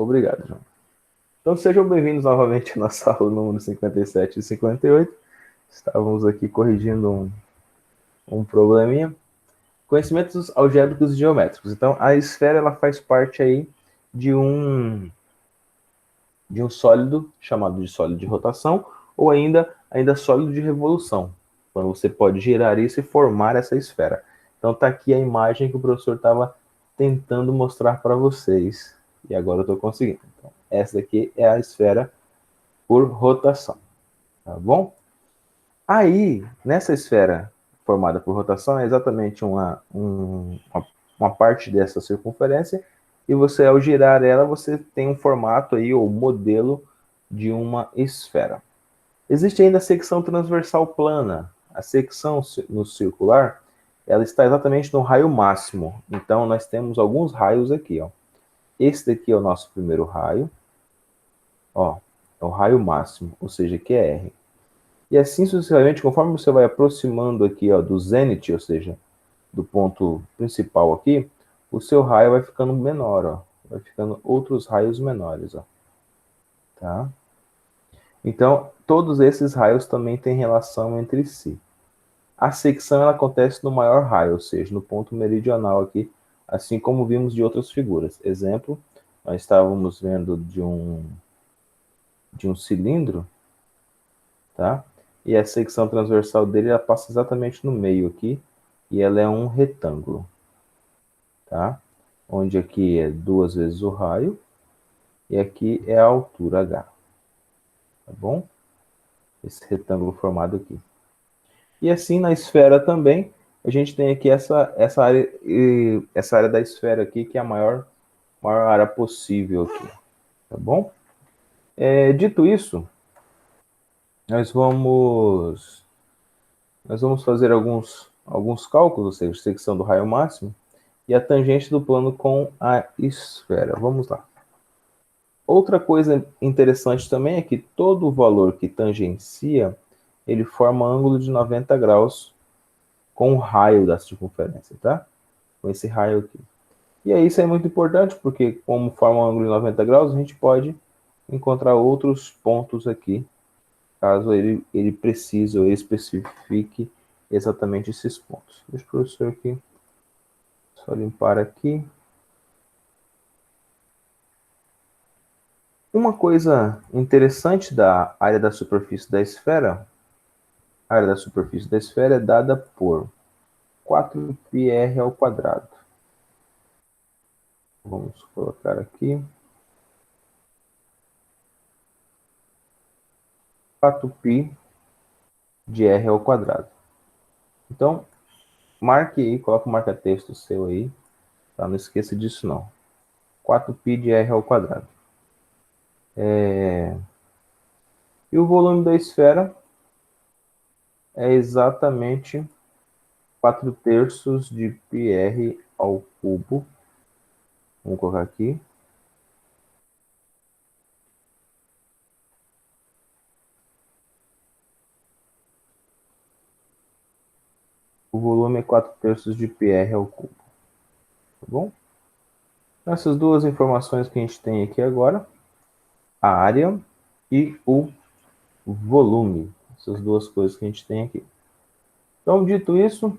Obrigado, João. Então sejam bem-vindos novamente à nossa aula número 57 e 58. Estávamos aqui corrigindo um probleminha. Conhecimentos algébricos e geométricos. Então, a esfera ela faz parte aí de um sólido chamado de sólido de rotação ou ainda sólido de revolução, quando você pode girar isso e formar essa esfera. Então tá aqui a imagem que o professor estava tentando mostrar para vocês e agora eu estou conseguindo. Então, essa daqui é a esfera por rotação, tá bom? Aí, nessa esfera formada por rotação, é exatamente uma parte dessa circunferência, e você, ao girar ela, você tem um formato aí, ou modelo de uma esfera. Existe ainda a secção transversal plana. A secção no circular, ela está exatamente no raio máximo. Então, nós temos alguns raios aqui, ó. Esse daqui é o nosso primeiro raio, ó, é o raio máximo, ou seja, que é R. E assim sucessivamente, conforme você vai aproximando aqui, ó, do zênite, ou seja, do ponto principal aqui, o seu raio vai ficando menor, ó. Vai ficando outros raios menores, ó. Tá? Então, todos esses raios também têm relação entre si. A secção ela acontece no maior raio, ou seja, no ponto meridional aqui, assim como vimos de outras figuras. Exemplo, nós estávamos vendo de um cilindro, tá? E a secção transversal dele ela passa exatamente no meio aqui, e ela é um retângulo, tá? Onde aqui é 2 vezes o raio, e aqui é a altura H, tá bom? Esse retângulo formado aqui. E assim na esfera também, a gente tem aqui essa área da esfera aqui, que é a maior área possível aqui, tá bom? Dito isso, nós vamos fazer alguns cálculos, ou seja, secção do raio máximo, e a tangente do plano com a esfera. Vamos lá. Outra coisa interessante também é que todo valor que tangencia, ele forma ângulo de 90 graus com o raio da circunferência, tá? Com esse raio aqui. E aí isso é muito importante, porque como forma um ângulo de 90 graus, a gente pode encontrar outros pontos aqui, caso ele precise ou ele especifique exatamente esses pontos. Deixa o professor aqui, só limpar aqui. Uma coisa interessante da área da superfície da esfera, a área da superfície da esfera é dada por 4πr ao quadrado. Vamos colocar aqui 4π de r ao quadrado. Então, marque aí, coloca o marca-texto seu aí, tá? Não esqueça disso não. 4π de r ao quadrado. E o volume da esfera é exatamente 4/3 de πr ao cubo. Vamos colocar aqui. O volume é 4/3 de πr ao cubo. Tá bom? Essas duas informações que a gente tem aqui agora, a área e o volume. Essas duas coisas que a gente tem aqui. Então, dito isso,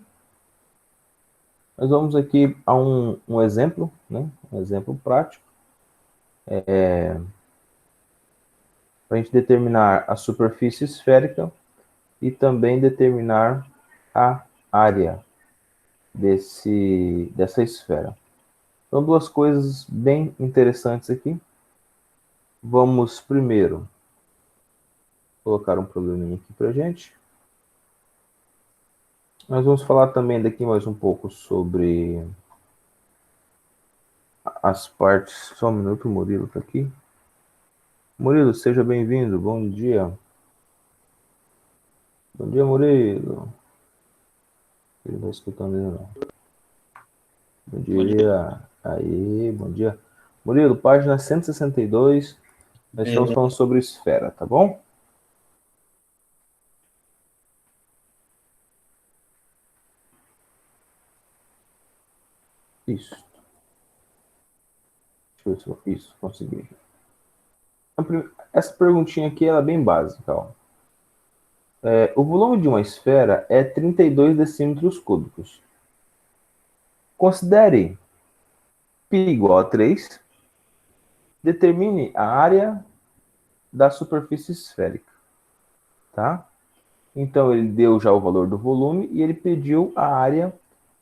nós vamos aqui a um exemplo, né? Um exemplo prático. Para a gente determinar a superfície esférica e também determinar a área dessa esfera. Então, duas coisas bem interessantes aqui. Vamos primeiro colocar um probleminha aqui para a gente. Nós vamos falar também daqui mais um pouco sobre as partes. Só um minuto, o Murilo está aqui. Murilo, seja bem-vindo. Bom dia. Bom dia, Murilo. Ele não está escutando ainda não. Bom dia. Aí, bom dia. Murilo, página 162. Nós estamos falando sobre esfera, tá bom? Isso. Deixa eu ver se isso, consegui. Essa perguntinha aqui ela é bem básica. Ó. O volume de uma esfera é 32 decímetros cúbicos. Considere π igual a 3. Determine a área da superfície esférica. Tá? Então, ele deu já o valor do volume e ele pediu a área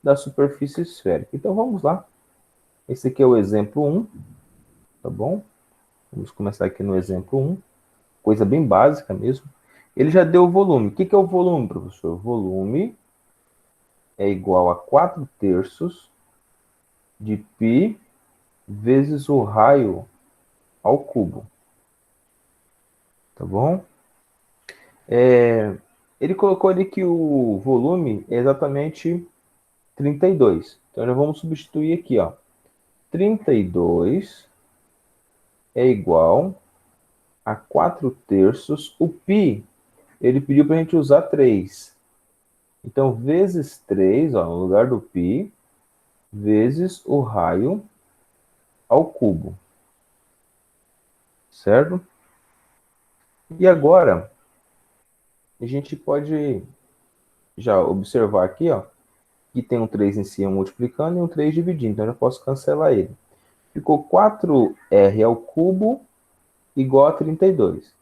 da superfície esférica. Então, vamos lá. Esse aqui é o exemplo 1, tá bom? Vamos começar aqui no exemplo 1. Coisa bem básica mesmo. Ele já deu o volume. O que é o volume, professor? O volume é igual a 4 terços de π vezes o raio ao cubo. Tá bom? Ele colocou ali que o volume é exatamente 32. Então, já vamos substituir aqui, ó. 32 é igual a 4 terços. O π, ele pediu para a gente usar 3. Então, vezes 3, ó, no lugar do π, vezes o raio ao cubo. Certo? E agora, a gente pode já observar aqui, ó, que tem um 3 em cima multiplicando e um 3 dividindo. Então, eu já posso cancelar ele. Ficou 4r ao cubo igual a 32.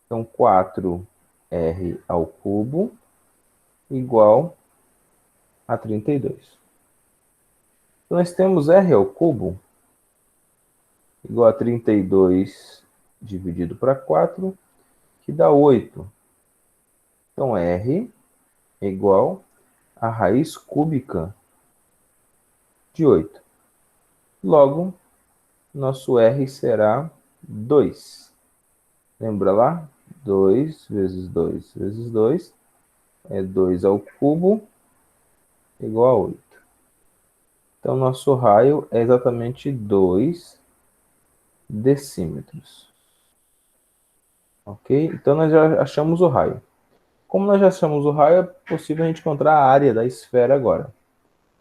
Então, 4r ao cubo igual a 32. Então, nós temos r ao cubo igual a 32 dividido para 4, que dá 8. Então, r é igual a raiz cúbica de 8. Logo, nosso r será 2. Lembra lá? 2 vezes 2 vezes 2 é 2 ao cubo igual a 8. Então, nosso raio é exatamente 2 decímetros. Ok? Então, nós já achamos o raio. Como nós já achamos o raio, é possível a gente encontrar a área da esfera agora.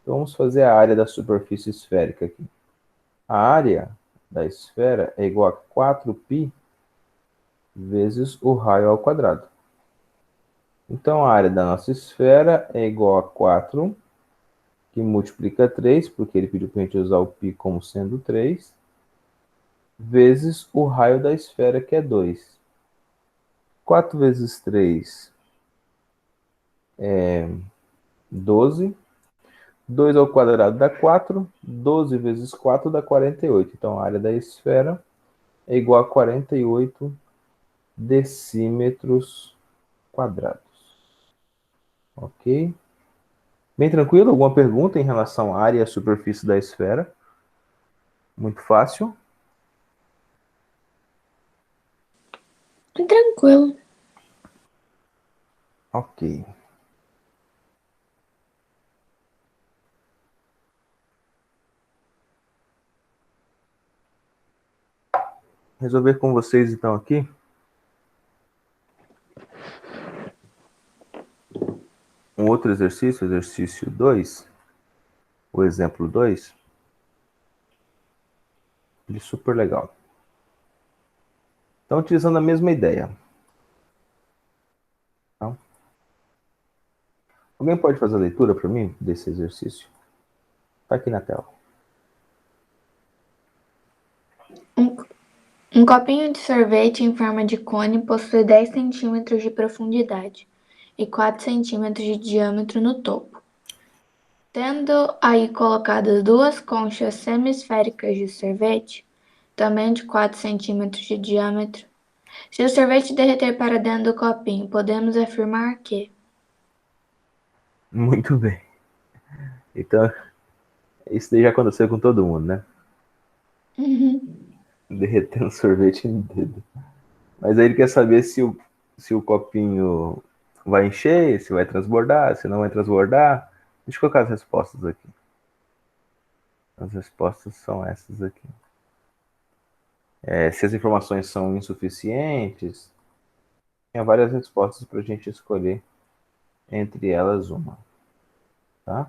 Então, vamos fazer a área da superfície esférica aqui. A área da esfera é igual a 4π vezes o raio ao quadrado. Então, a área da nossa esfera é igual a 4, que multiplica 3, porque ele pediu para a gente usar o π como sendo 3, vezes o raio da esfera, que é 2. 4 vezes 3 é 12. 2 ao quadrado dá 4. 12 vezes 4 dá 48. Então, a área da esfera é igual a 48 decímetros quadrados. Ok? Bem tranquilo? Alguma pergunta em relação à área e à superfície da esfera? Muito fácil. Tranquilo. Ok. Resolver com vocês então aqui um outro exercício, exercício 2, o exemplo 2. Ele é super legal. Então, utilizando a mesma ideia. Tá? Alguém pode fazer a leitura para mim desse exercício? Está aqui na tela. Um copinho de sorvete em forma de cone possui 10 centímetros de profundidade e 4 centímetros de diâmetro no topo. Tendo aí colocadas duas conchas semisféricas de sorvete, também de 4 centímetros de diâmetro, se o sorvete derreter para dentro do copinho, podemos afirmar que... Muito bem. Então, isso daí já aconteceu com todo mundo, né? Derretendo sorvete no dedo. Mas aí ele quer saber se o copinho vai encher, se vai transbordar, se não vai transbordar. Deixa eu colocar as respostas aqui. As respostas são essas aqui. Se as informações são insuficientes, tem várias respostas para a gente escolher entre elas uma. Tá?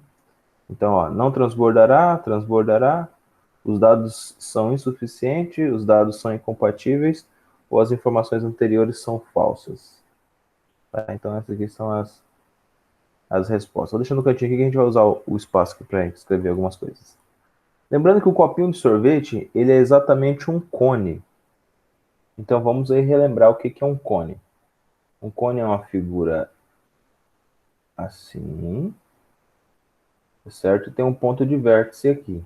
Então, ó, não transbordará, transbordará, Os dados são insuficientes, os dados são incompatíveis, ou as informações anteriores são falsas. Tá? Então, essas aqui são as respostas. Vou deixar no cantinho aqui que a gente vai usar o espaço para escrever algumas coisas. Lembrando que o copinho de sorvete, ele é exatamente um cone. Então, vamos aí relembrar o que é um cone. Um cone é uma figura assim, certo? Tem um ponto de vértice aqui.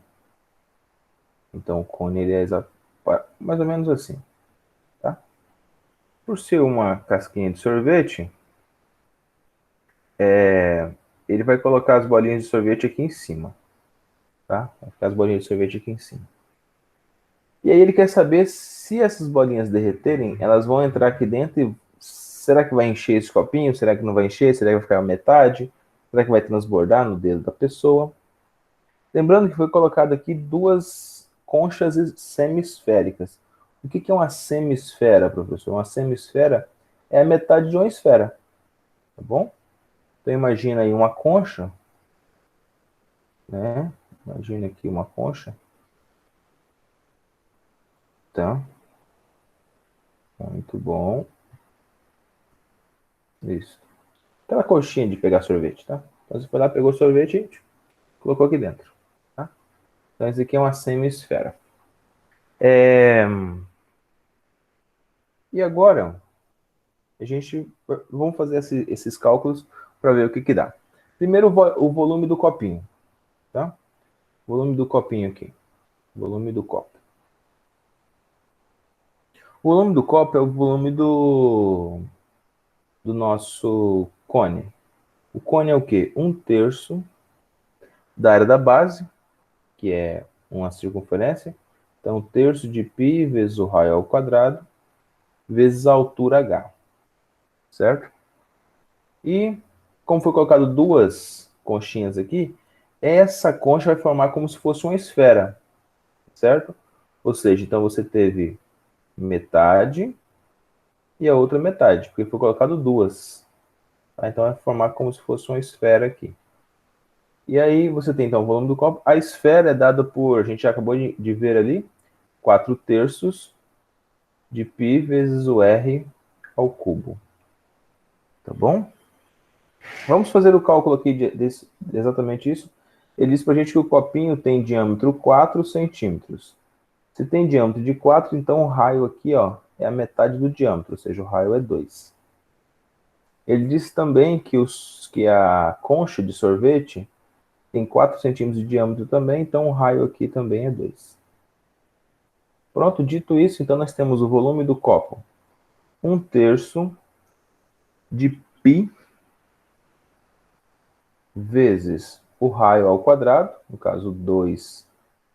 Então, o cone ele é mais ou menos assim, tá? Por ser uma casquinha de sorvete, ele vai colocar as bolinhas de sorvete aqui em cima, tá? Vai ficar as bolinhas de sorvete aqui em cima. E aí ele quer saber se essas bolinhas derreterem, elas vão entrar aqui dentro e será que vai encher esse copinho? Será que não vai encher? Será que vai ficar a metade? Será que vai transbordar no dedo da pessoa? Lembrando que foi colocado aqui duas conchas semisféricas. O que é uma semisfera, professor? Uma semisfera é a metade de uma esfera, tá bom? Então imagina aí uma concha, né? Imagina aqui uma concha, tá? Muito bom. Isso. Aquela coxinha de pegar sorvete, tá? Então você foi lá, pegou o sorvete e colocou aqui dentro, tá? Então isso aqui é uma semisfera. E agora a gente vamos fazer esses cálculos para ver o que dá. Primeiro o volume do copinho, tá? Volume do copinho aqui. Volume do copo. O volume do copo é o volume do nosso cone. O cone é o quê? 1/3 da área da base, que é uma circunferência. Então, 1/3 de π vezes o raio ao quadrado, vezes a altura h. Certo? E, como foi colocado duas conchinhas aqui, essa concha vai formar como se fosse uma esfera. Certo? Ou seja, então você teve metade e a outra metade, porque foi colocado duas. Tá? Então vai formar como se fosse uma esfera aqui. E aí você tem então o volume do copo. A esfera é dada por, a gente já acabou de ver ali, 4/3 de π vezes o r ao cubo. Tá bom? Vamos fazer o cálculo aqui de exatamente isso. Ele diz para a gente que o copinho tem diâmetro 4 centímetros. Se tem diâmetro de 4, então o raio aqui ó, é a metade do diâmetro, ou seja, o raio é 2. Ele disse também que a concha de sorvete tem 4 centímetros de diâmetro também, então o raio aqui também é 2. Pronto, dito isso, então nós temos o volume do copo. 1/3 de π vezes o raio ao quadrado, no caso 2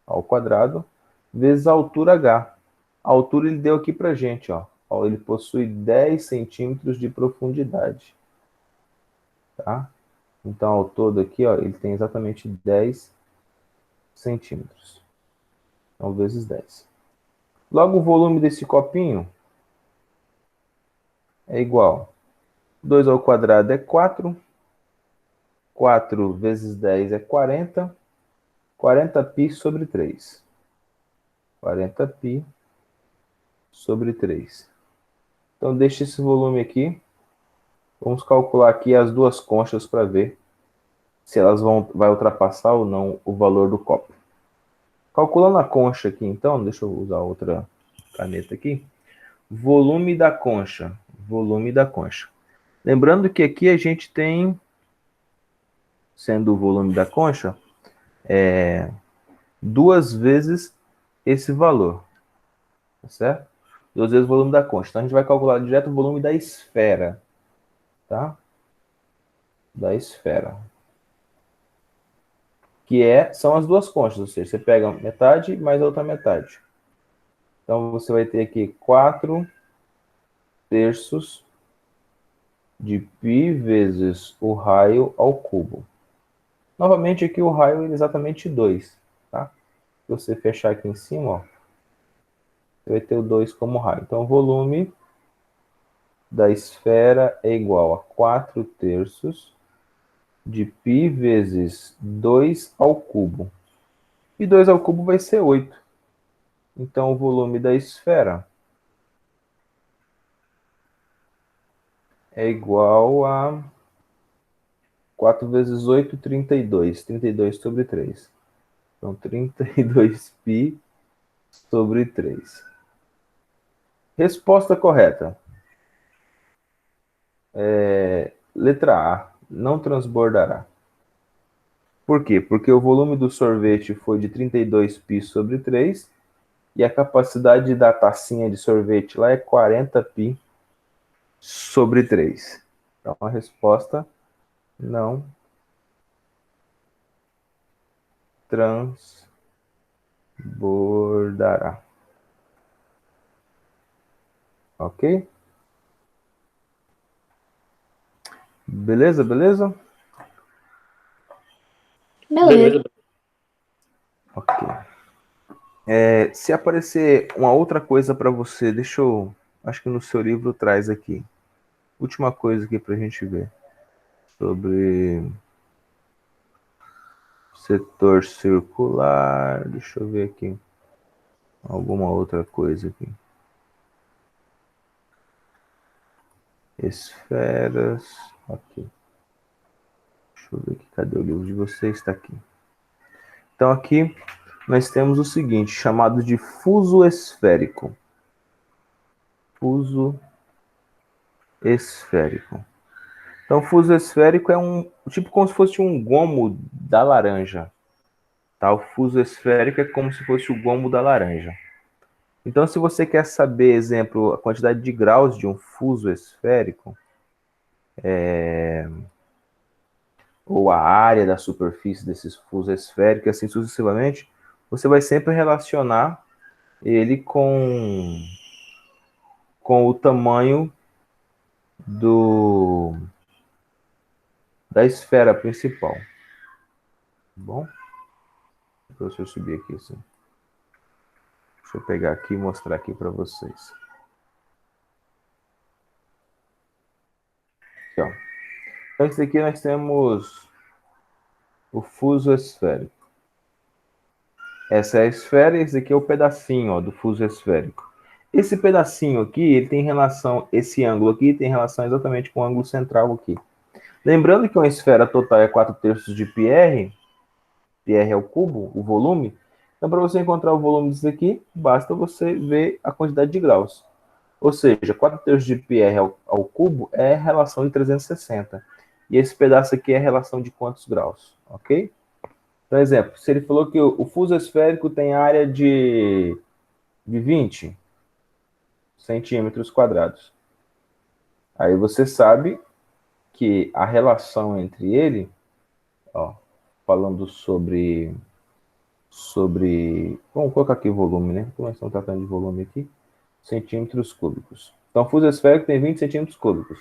ao quadrado, vezes a altura h. A altura ele deu aqui para gente, ó. Ele possui 10 centímetros de profundidade. Tá? Então, ao todo aqui, ó, ele tem exatamente 10 centímetros. Então, vezes 10. Logo, o volume desse copinho é igual. 2 ao quadrado é 4. 4 vezes 10 é 40. 40π sobre 3. 40π sobre 3. Então, deixa esse volume aqui. Vamos calcular aqui as duas conchas para ver se elas vai ultrapassar ou não o valor do copo. Calculando a concha aqui, então, deixa eu usar outra caneta aqui. Volume da concha. Volume da concha. Lembrando que aqui a gente tem, sendo o volume da concha, duas vezes esse valor. Tá certo? Duas vezes o volume da concha. Então a gente vai calcular direto o volume da esfera. Tá? Da esfera. Que são as duas conchas, ou seja, você pega metade mais a outra metade. Então você vai ter aqui 4/3 de π vezes o raio ao cubo. Novamente aqui o raio é exatamente 2. Tá? Se você fechar aqui em cima, ó, você vai ter o 2 como raio. Então o volume da esfera é igual a 4/3 de π vezes 2 ao cubo. π2 ao cubo vai ser 8. Então, o volume da esfera é igual a 4 vezes 8, 32. 32 sobre 3. Então, 32π sobre 3. Resposta correta. Letra A. Não transbordará. Por quê? Porque o volume do sorvete foi de 32π sobre 3 e a capacidade da tacinha de sorvete lá é 40π sobre 3. Então, a resposta não transbordará. Ok? Beleza, beleza? Beleza. Ok. Se aparecer uma outra coisa para você, deixa eu... Acho que no seu livro traz aqui. Última coisa aqui para a gente ver. Sobre setor circular. Deixa eu ver aqui. Alguma outra coisa aqui. Esferas. Aqui. Deixa eu ver aqui. Cadê o livro de vocês? Está aqui. Então aqui nós temos o seguinte, chamado de fuso esférico. Fuso esférico. Então, fuso esférico é tipo como se fosse um gomo da laranja. Tá? O fuso esférico é como se fosse o gomo da laranja. Então, se você quer saber, exemplo, a quantidade de graus de um fuso esférico, ou a área da superfície desses fusos esféricos, assim sucessivamente, você vai sempre relacionar ele com o tamanho da esfera principal. Tá bom? Deixa eu subir aqui assim. Deixa eu pegar aqui e mostrar aqui para vocês. Aqui, ó. Então, esse aqui nós temos o fuso esférico. Essa é a esfera e esse aqui é o pedacinho, ó, do fuso esférico. Esse pedacinho aqui, ele tem relação, esse ângulo aqui tem relação exatamente com o ângulo central aqui. Lembrando que uma esfera total é 4/3 de πr, πr é o cubo, o volume. Então, para você encontrar o volume disso aqui, basta você ver a quantidade de graus. Ou seja, 4/3 de πr ao cubo é a relação de 360. E esse pedaço aqui é a relação de quantos graus, ok? Então, exemplo, se ele falou que o fuso esférico tem área de 20 centímetros quadrados. Aí você sabe que a relação entre ele, ó, falando vamos colocar aqui volume, né? Como nós estamos tratando de volume aqui, centímetros cúbicos. Então, o fuso esférico tem 20 centímetros cúbicos.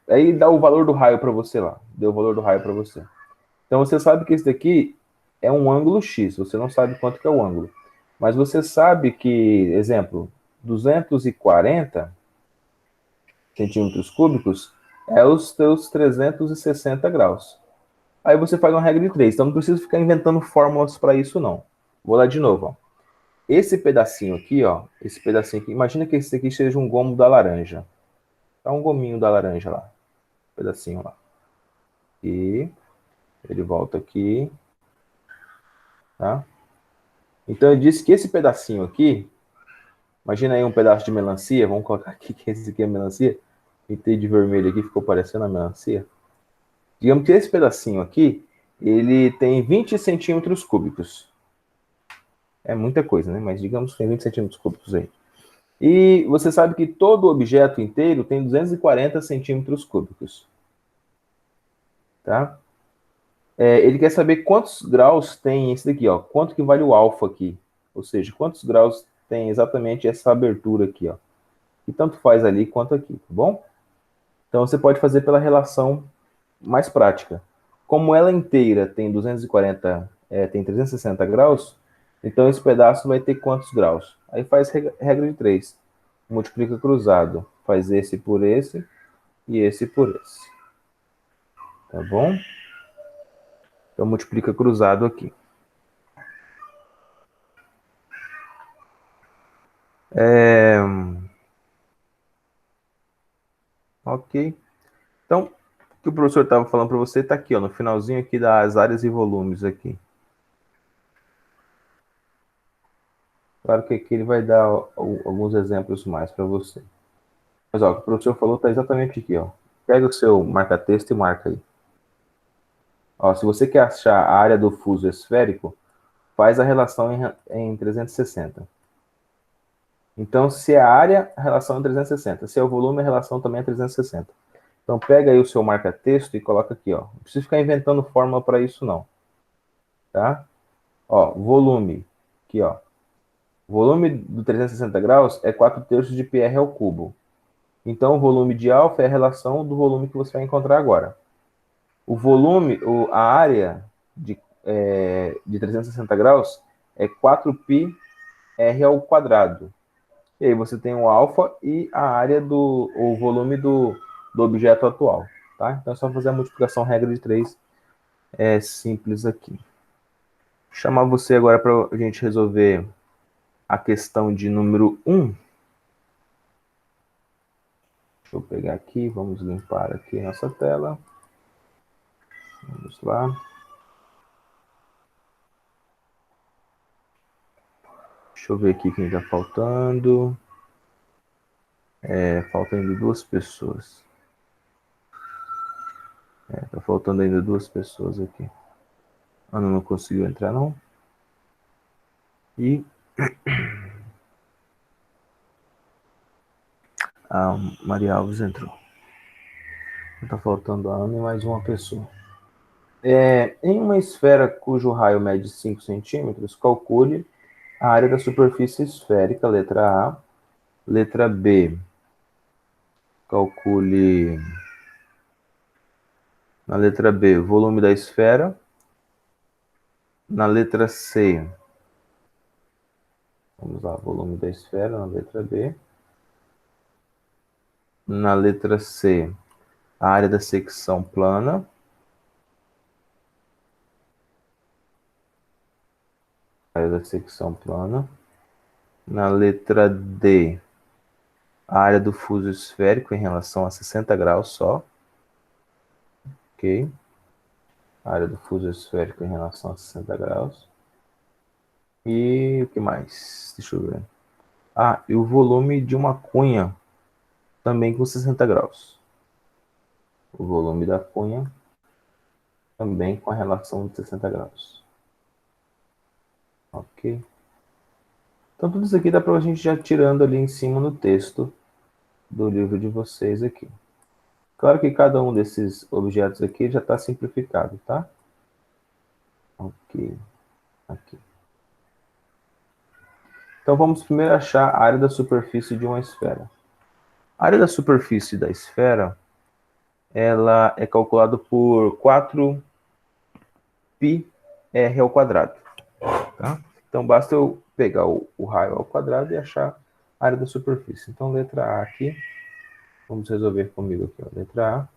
Aí dá o valor do raio para você lá. Deu o valor do raio para você. Então, você sabe que esse daqui é um ângulo X. Você não sabe quanto que é o ângulo. Mas você sabe que, exemplo, 240 centímetros cúbicos é os teus 360 graus. Aí você faz uma regra de 3. Então, não precisa ficar inventando fórmulas para isso, não. Vou lá de novo, ó. Esse pedacinho aqui, ó. Esse pedacinho aqui. Imagina que esse aqui seja um gomo da laranja. Tá um gominho da laranja lá. Um pedacinho lá. E ele volta aqui. Tá? Então eu disse que esse pedacinho aqui, imagina aí um pedaço de melancia, vamos colocar aqui que esse aqui é melancia, pintei de vermelho aqui, ficou parecendo a melancia. Digamos que esse pedacinho aqui, ele tem 20 centímetros cúbicos. É muita coisa, né? Mas digamos que tem 20 centímetros cúbicos aí. E você sabe que todo objeto inteiro tem 240 centímetros cúbicos. Tá? Ele quer saber quantos graus tem esse daqui, ó. Quanto que vale o alfa aqui. Ou seja, quantos graus tem exatamente essa abertura aqui, ó. E tanto faz ali quanto aqui, tá bom? Então você pode fazer pela relação mais prática. Como ela inteira tem 240, tem 360 graus, então esse pedaço vai ter quantos graus? Aí faz regra de 3. Multiplica cruzado. Faz esse por esse e esse por esse. Tá bom? Então, multiplica cruzado aqui. Ok. Então, o que o professor estava falando para você está aqui, ó, no finalzinho aqui das áreas e volumes aqui. Claro que aqui ele vai dar alguns exemplos mais para você. Mas ó, o que o professor falou está exatamente aqui, ó. Pega o seu marca-texto e marca aí. Ó, se você quer achar a área do fuso esférico, faz a relação em 360. Então, se é a área, a relação é 360. Se é o volume, a relação também é 360. Então, pega aí o seu marca-texto e coloca aqui, ó. Não precisa ficar inventando fórmula para isso, não. Tá? Ó, volume. Aqui, ó. O volume do 360 graus é 4 terços de πr ao cubo. Então, o volume de alfa é a relação do volume que você vai encontrar agora. O volume, a área de 360 graus é 4πr ao quadrado. E aí você tem o alfa e a área o volume do objeto atual. Tá? Então é só fazer a multiplicação regra de 3. É simples aqui. Vou chamar você agora para a gente resolver a questão de número 1. Deixa eu pegar aqui, vamos limpar aqui a nossa tela. Vamos lá. Deixa eu ver aqui quem está faltando. Faltam ainda 2 pessoas. Tá faltando ainda 2 pessoas aqui. Ana não conseguiu entrar, não. E a Maria Alves entrou. Está faltando a Ana e mais uma pessoa. Em uma esfera cujo raio mede 5 centímetros, calcule a área da superfície esférica, letra A. Letra B, calcule, na letra B, o volume da esfera. Na letra C, vamos lá, volume da esfera, na letra B. Na letra C, a área da secção plana. Área da secção plana. Na letra D, a área do fuso esférico em relação a 60 graus só. Ok. A área do fuso esférico em relação a 60 graus. E o que mais? Deixa eu ver. E o volume de uma cunha também com 60 graus. O volume da cunha também com a relação de 60 graus. Ok. Então, tudo isso aqui dá para a gente já tirando ali em cima no texto do livro de vocês aqui. Claro que cada um desses objetos aqui já está simplificado, tá? Ok. Aqui. Então, vamos primeiro achar a área da superfície de uma esfera. A área da superfície da esfera, ela é calculada por 4πr ao quadrado. Tá? Então, basta eu pegar o raio ao quadrado e achar a área da superfície. Então, letra A aqui. Vamos resolver comigo aqui. Ó. Letra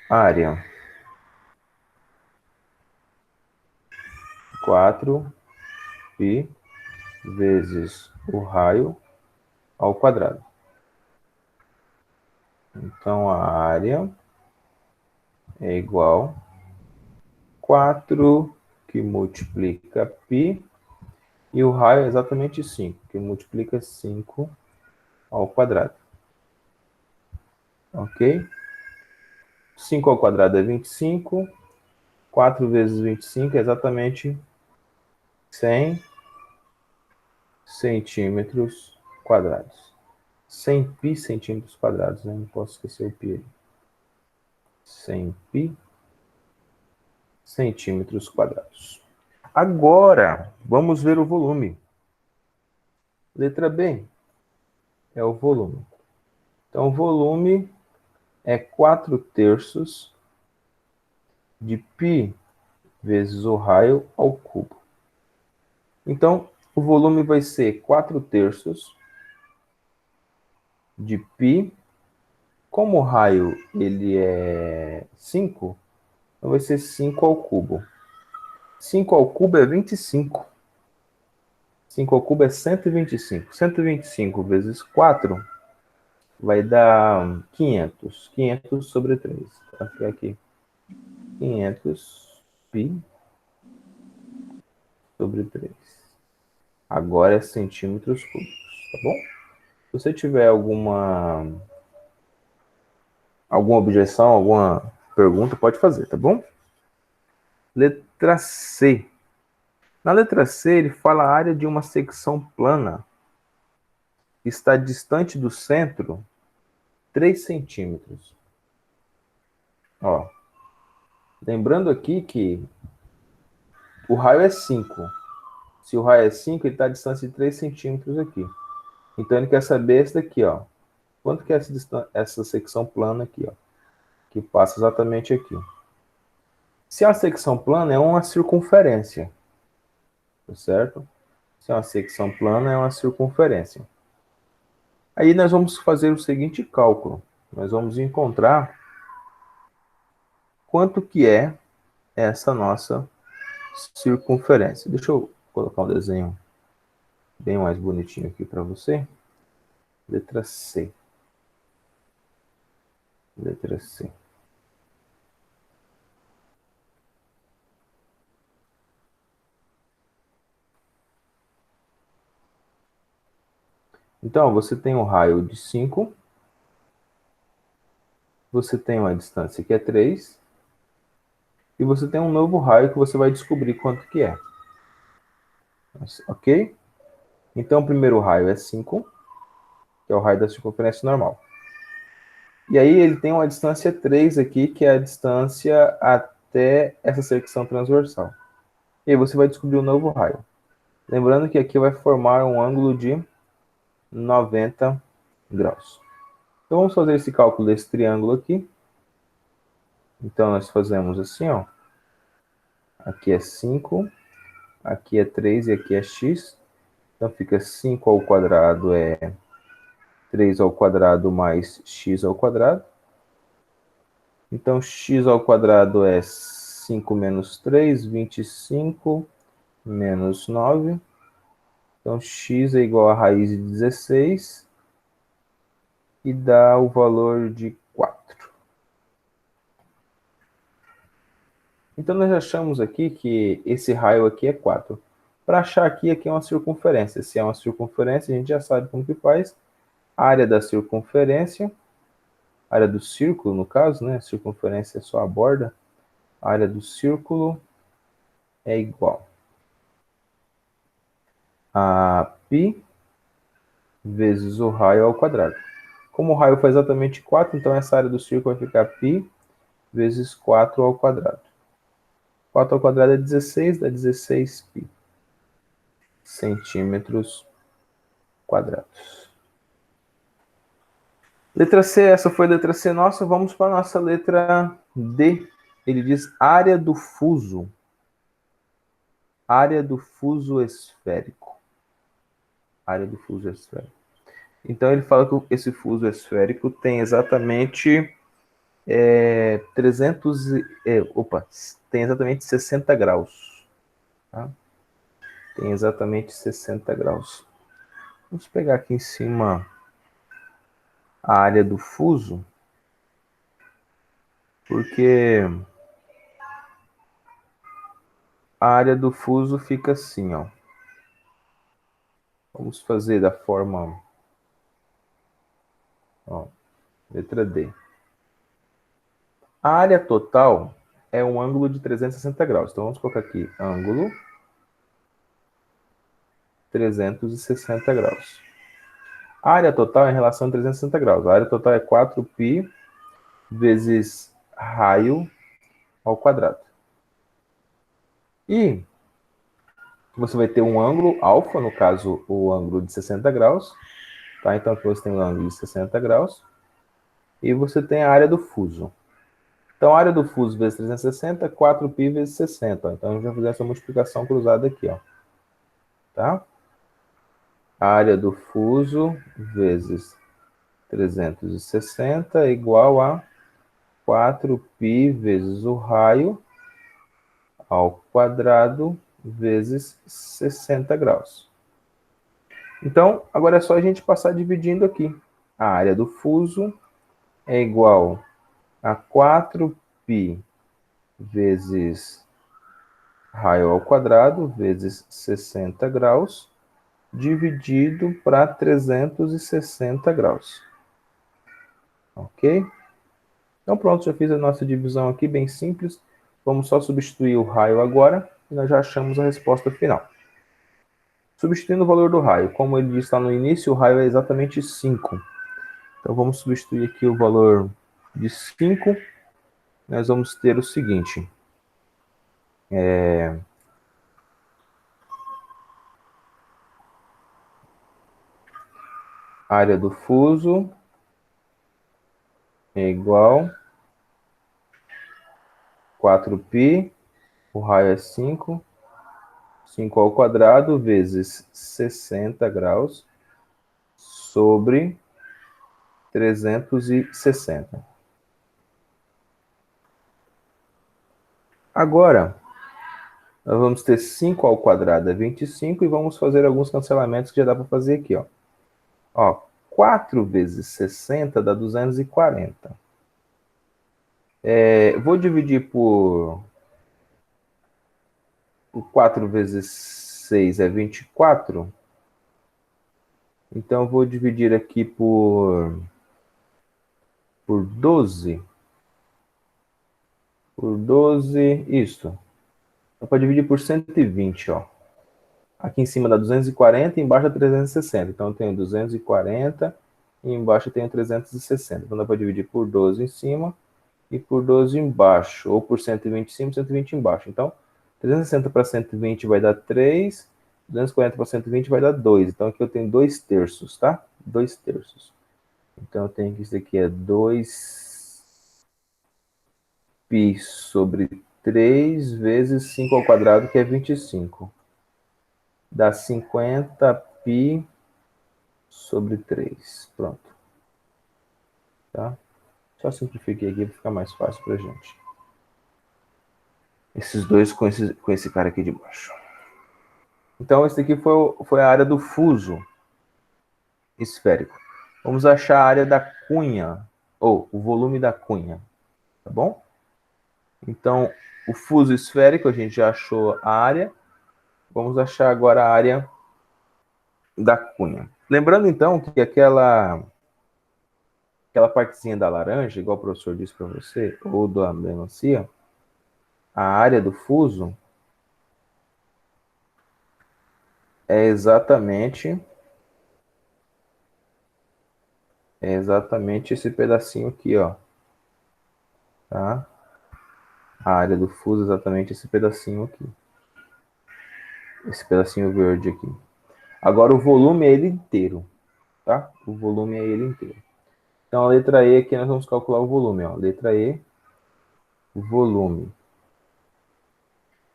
A. Área. 4π vezes o raio ao quadrado. Então, a área é igual a 4 que multiplica π, e o raio é exatamente 5, que multiplica 5 ao quadrado. Ok? 5 ao quadrado é 25. 4 vezes 25 é exatamente 100 centímetros quadrados. 100 π centímetros quadrados, né? Não posso esquecer o π aí. 100 π centímetros quadrados. Agora, vamos ver o volume. Letra B é o volume. Então, o volume é 4 terços de π vezes o raio ao cubo. Então, o volume vai ser 4 terços de π. Como o raio ele é 5, Então vai ser 5 ao cubo. 5 ao cubo é 25. 5 ao cubo é 125. 125 vezes 4 vai dar 500. 500 sobre 3. Vai ficar aqui. 500 pi sobre 3. Agora é centímetros cúbicos, tá bom? Se você tiver alguma objeção, alguma pergunta, pode fazer, tá bom? Letra C. Na letra C, ele fala a área de uma secção plana que está distante do centro 3 centímetros. Ó, lembrando aqui que o raio é 5. Se o raio é 5, ele está a distância de 3 centímetros aqui. Então ele quer saber esse daqui, ó. Quanto que é essa secção plana aqui, ó? Que passa exatamente aqui. Se a secção plana é uma circunferência, tá certo? Se é uma secção plana, é uma circunferência. Aí nós vamos fazer o seguinte cálculo. Nós vamos encontrar quanto que é essa nossa circunferência. Deixa eu colocar um desenho bem mais bonitinho aqui para você. Letra C. Letra C. Então, você tem um raio de 5. Você tem uma distância que é 3. E você tem um novo raio que você vai descobrir quanto que é. Ok? Então, o primeiro raio é 5, que é o raio da circunferência normal. E aí ele tem uma distância 3 aqui, que é a distância até essa secção transversal. E aí você vai descobrir um novo raio. Lembrando que aqui vai formar um ângulo de 90 graus. Então vamos fazer esse cálculo desse triângulo aqui. Então nós fazemos assim, ó. Aqui é 5, aqui é 3 e aqui é x. Então fica 5 ao quadrado é 3 ao quadrado mais x ao quadrado. Então x ao quadrado é 5 menos 3, 25 menos 9. Então x é igual a raiz de 16 e dá o valor de 4. Então nós achamos aqui que esse raio aqui é 4. Para achar aqui é uma circunferência. Se é uma circunferência, a gente já sabe como que faz. A área da circunferência, a área do círculo, no caso, né? A circunferência é só a borda. A área do círculo é igual a π vezes o raio ao quadrado. Como o raio foi exatamente 4, então essa área do círculo vai ficar π vezes 4 ao quadrado. 4 ao quadrado é 16, dá 16 π centímetros quadrados. Letra C, essa foi a letra C nossa. Vamos para a nossa letra D. Ele diz área do fuso. Área do fuso esférico. Área do fuso esférico. Então ele fala que esse fuso esférico tem exatamente tem exatamente 60 graus. Tá? Tem exatamente 60 graus. Vamos pegar aqui em cima a área do fuso, porque a área do fuso fica assim, ó. Vamos fazer da forma, ó, letra D. A área total é um ângulo de 360 graus. Então vamos colocar aqui ângulo 360 graus. A área total é em relação a 360 graus. A área total é 4π vezes raio ao quadrado. E você vai ter um ângulo alfa, no caso, o ângulo de 60 graus. Tá? Então aqui você tem um ângulo de 60 graus. E você tem a área do fuso. Então, a área do fuso vezes 360, 4π vezes 60. Então, a gente vai fazer essa multiplicação cruzada aqui, ó. Tá? A área do fuso vezes 360 é igual a 4π vezes o raio ao quadrado vezes 60 graus. Então, agora é só a gente passar dividindo aqui. A área do fuso é igual a 4π vezes raio ao quadrado vezes 60 graus, dividido para 360 graus. Ok? Então pronto, já fiz a nossa divisão aqui, bem simples. Vamos só substituir o raio agora, e nós já achamos a resposta final. Substituindo o valor do raio, como ele está no início, o raio é exatamente 5. Então vamos substituir aqui o valor de 5. Nós vamos ter o seguinte. Área do fuso é igual 4π, o raio é 5, 5 ao quadrado vezes 60 graus sobre 360. Agora, nós vamos ter 5 ao quadrado é 25 e vamos fazer alguns cancelamentos que já dá para fazer aqui. Ó, 4 vezes 60 dá 240. Vou dividir por 4 vezes 6 é 24. Então, eu vou dividir aqui por 12. Por 12, isso. Então, pode dividir por 120, ó. Aqui em cima dá 240 e embaixo dá 360. Então, eu tenho 240 e embaixo eu tenho 360. Então, dá para dividir por 12 em cima e por 12 embaixo. Ou por 120 em cima e 120 embaixo. Então, 360 para 120 vai dar 3. 240 para 120 vai dar 2. Então, aqui eu tenho 2 terços, tá? 2 terços. Então, eu tenho que isso aqui é 2π sobre 3 vezes 5 ao quadrado, que é 25. Dá 50π sobre 3. Pronto. Tá? Só simplifiquei aqui para ficar mais fácil para a gente. Esses dois com esse cara aqui de baixo. Então, esse aqui foi a área do fuso esférico. Vamos achar a área da cunha, ou o volume da cunha, tá bom? Então, o fuso esférico, a gente já achou a área. Vamos achar agora a área da cunha. Lembrando, então, que aquela partezinha da laranja, igual o professor disse para você, ou da melancia, a área do fuso é exatamente esse pedacinho aqui, ó. Tá? A área do fuso é exatamente esse pedacinho aqui. Esse pedacinho verde aqui. Agora o volume é ele inteiro, tá? O volume é ele inteiro. Então a letra E aqui nós vamos calcular o volume, ó. Letra E, volume.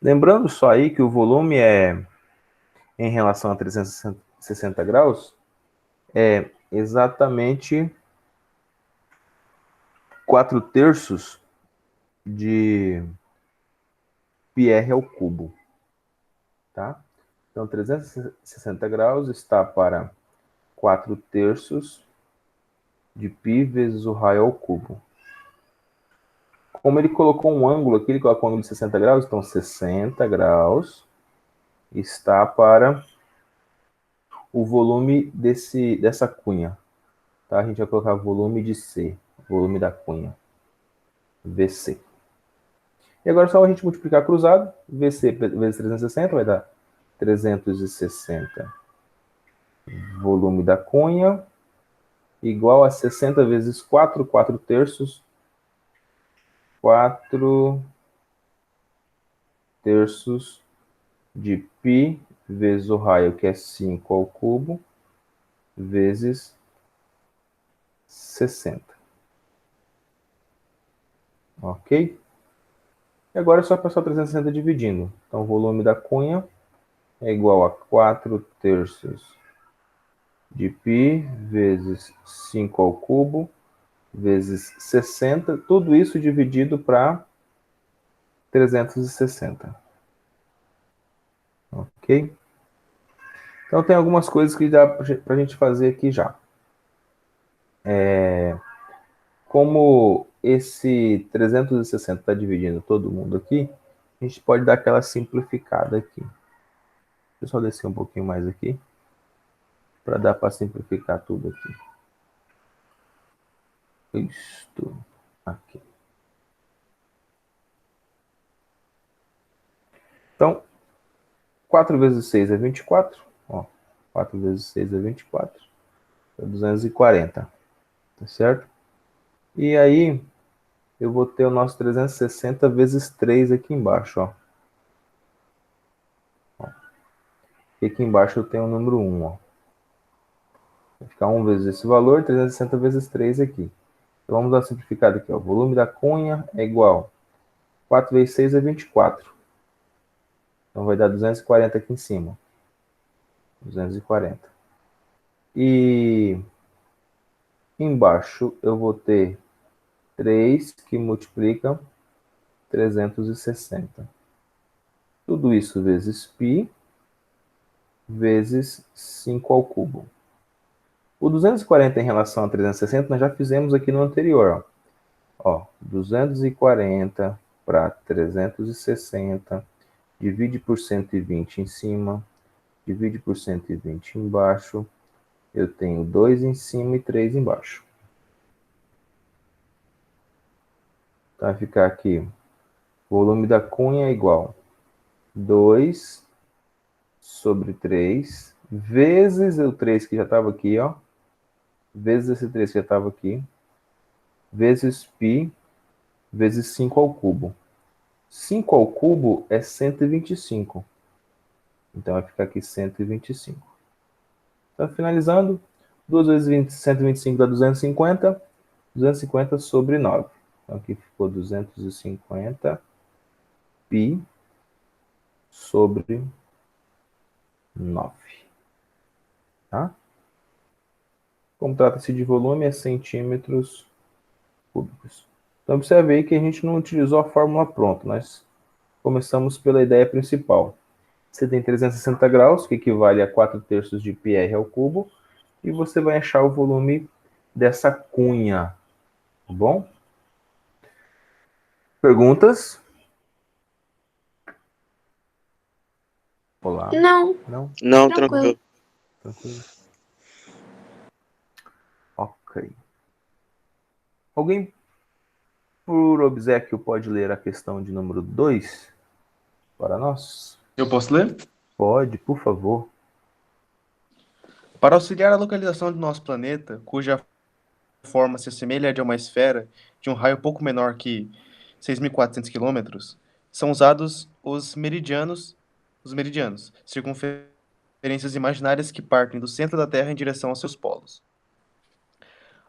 Lembrando só aí que o volume é em relação a 360 graus, é exatamente 4 terços de πr ao cubo, tá? Então, 360 graus está para 4 terços de π vezes o raio ao cubo. Como ele colocou um ângulo aqui, ele colocou um ângulo de 60 graus, então 60 graus está para o volume dessa cunha. Tá? A gente vai colocar volume de C, volume da cunha, VC. E agora é só a gente multiplicar cruzado, VC vezes 360 vai dar 360 volume da cunha, igual a 60 vezes 4, 4 terços, 4 terços de π vezes o raio, que é 5 ao cubo, vezes 60. Ok? E agora é só passar o 360 dividindo. Então, o volume da cunha é igual a 4 terços de π vezes 5 ao cubo, vezes 60, tudo isso dividido para 360. Ok? Então tem algumas coisas que dá para a gente fazer aqui já. Como esse 360 está dividindo todo mundo aqui, a gente pode dar aquela simplificada aqui. Deixa eu só descer um pouquinho mais aqui, para dar para simplificar tudo aqui. Isto aqui. Então, 4 vezes 6 é 24. Ó, 4 vezes 6 é 24. É 240. Tá certo? E aí, eu vou ter o nosso 360 vezes 3 aqui embaixo. Ó. E aqui embaixo eu tenho o número 1. Ó. Vai ficar 1 vezes esse valor, 360 vezes 3 aqui. Então vamos dar uma simplificada aqui. Ó. O volume da cunha é igual. 4 vezes 6 é 24. Então vai dar 240 aqui em cima. 240. E embaixo eu vou ter 3 que multiplica 360. Tudo isso vezes π vezes 5 ao cubo. O 240 em relação a 360 nós já fizemos aqui no anterior. Ó, 240 para 360, divide por 120 em cima, divide por 120 embaixo. Eu tenho 2 em cima e 3 embaixo. Então vai ficar aqui, o volume da cunha é igual 2 sobre 3, vezes o 3 que já estava aqui, ó, vezes esse 3 que já estava aqui, vezes π, vezes 5 ao cubo. 5 ao cubo é 125. Então vai ficar aqui 125. Então, finalizando, 2 vezes 20, 125 dá 250. 250 sobre 9. Então aqui ficou 250 π sobre 9. Tá? Como trata-se de volume, é centímetros cúbicos. Então observe aí que a gente não utilizou a fórmula pronta. Nós começamos pela ideia principal. Você tem 360 graus, que equivale a 4/3 de πr ao cubo, e você vai achar o volume dessa cunha. Tá bom? Perguntas? Olá. Não, Não? Não, tranquilo. tranquilo. Tranquilo. Ok. Alguém, por obséquio, pode ler a questão de número 2 para nós? Eu posso ler? Pode, por favor. Para auxiliar a localização do nosso planeta, cuja forma se assemelha à de uma esfera de um raio pouco menor que 6.400 quilômetros, são usados os meridianos, circunferências imaginárias que partem do centro da Terra em direção aos seus polos.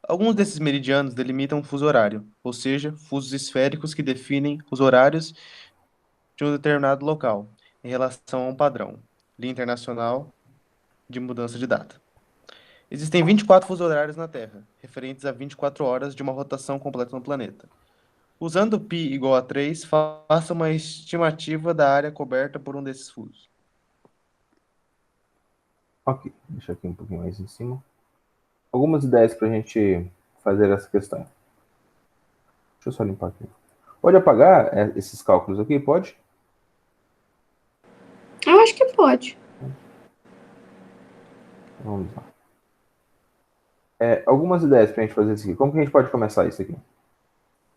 Alguns desses meridianos delimitam um fuso horário, ou seja, fusos esféricos que definem os horários de um determinado local, em relação a um padrão, linha internacional de mudança de data. Existem 24 fusos horários na Terra, referentes a 24 horas de uma rotação completa no planeta. Usando π igual a 3, faça uma estimativa da área coberta por um desses fusos. Ok, deixa aqui um pouquinho mais em cima. Algumas ideias para a gente fazer essa questão. Deixa eu só limpar aqui. Pode apagar esses cálculos aqui? Pode? Eu acho que pode. Vamos lá. Algumas ideias para a gente fazer isso aqui. Como que a gente pode começar isso aqui?